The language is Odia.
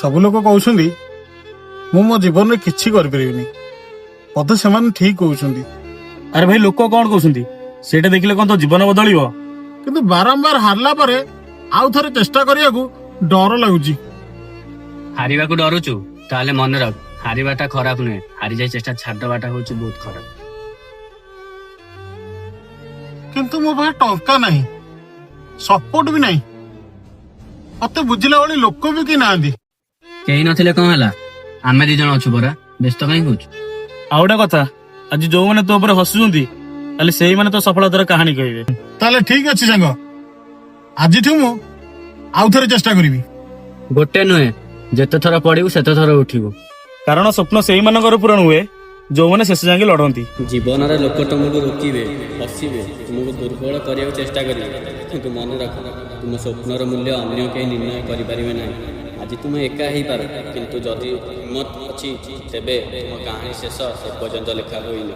ସବୁ ଲୋକ କହୁଛନ୍ତି ମୁଁ ମୋ ଜୀବନରେ କିଛି କରିପାରିବିନି। ବୋଧେ ସେମାନେ ଠିକ କହୁଛନ୍ତି, ଆରେ ଭାଇ ଲୋକ କଣ କହୁଛନ୍ତି ସେଇଟା ଦେଖିଲେ କଣ ତୋ ଜୀବନ ବଦଳିବ? କିନ୍ତୁ ବାରମ୍ବାର ହାରିଲା ପରେ ଆଉ ଥରେ ଚେଷ୍ଟା କରିବାକୁ ଡର ଲାଗୁଛି। ହାରିବାକୁ ଡରୁଛୁ? ତାହେଲେ ମନେ ରଖ, ହାରିବାଟା ଖରାପ ନୁହେଁ, ହାରିଯାଇ ଚେଷ୍ଟା ଛାଡିଦବାଟା ହଉଛି ବହୁତ ଖରାପ। କିନ୍ତୁ ମୋ ପାଖେ ଟଙ୍କା ନାହିଁ, ସପୋର୍ଟ ବି ନାହିଁ, ମତେ ବୁଝିଲା ଭଳି ଲୋକ ବି କେହି ନାହାନ୍ତି। କେହି ନଥିଲେ କଣ ହେଲା, ଆମେ 2 ଜଣ ଅଛୁ ପରା, ବ୍ୟସ୍ତ କାହିଁ ହଉଛୁ? ଆଉ ଗୋଟେ କଥା, ଆଜି ଯୋଉମାନେ ତୋ ଉପରେ ହସୁଛନ୍ତି କାଲି ସେଇମାନେ ତ ସଫଳତାର କାହାଣୀ କହିବେ। ତାହେଲେ ଠିକ ଅଛି ସାଙ୍ଗ, ଆଜିଠୁ ମୁଁ ଆଉ ଥରେ ଚେଷ୍ଟା କରିବି। ଗୋଟେ ନୁହେଁ, ଯେତେ ଥର ପଡିବୁ ସେତେ ଥର ଉଠିବୁ। କାରଣ ସ୍ୱପ୍ନ ସେଇମାନଙ୍କର ପୂରଣ ହୁଏ ଯୋଉମାନେ ଶେଷ ଯାକେ ଲଢନ୍ତି। ଜୀବନରେ ଲୋକ ତମକୁ ରୋକିବେ, ହସିବେ, ତୁମକୁ ଦୁର୍ବଳ କରିବାକୁ ଚେଷ୍ଟା କରିବେ, କିନ୍ତୁ ମନେ ରଖ, ତୁମ ସ୍ୱପ୍ନର ମୂଲ୍ୟ ଅନ୍ୟ କେହି ନିର୍ଣ୍ଣୟ କରିପାରିବେ ନାହିଁ। ଆଜି ତୁମେ ଏକା ହେଇପାର, କିନ୍ତୁ ଯଦି ହିମ୍ମତ ଅଛି ତେବେ ତୁମ କାହାଣୀ ଶେଷ ଏପର୍ଯ୍ୟନ୍ତ ଲେଖା ହୋଇନି।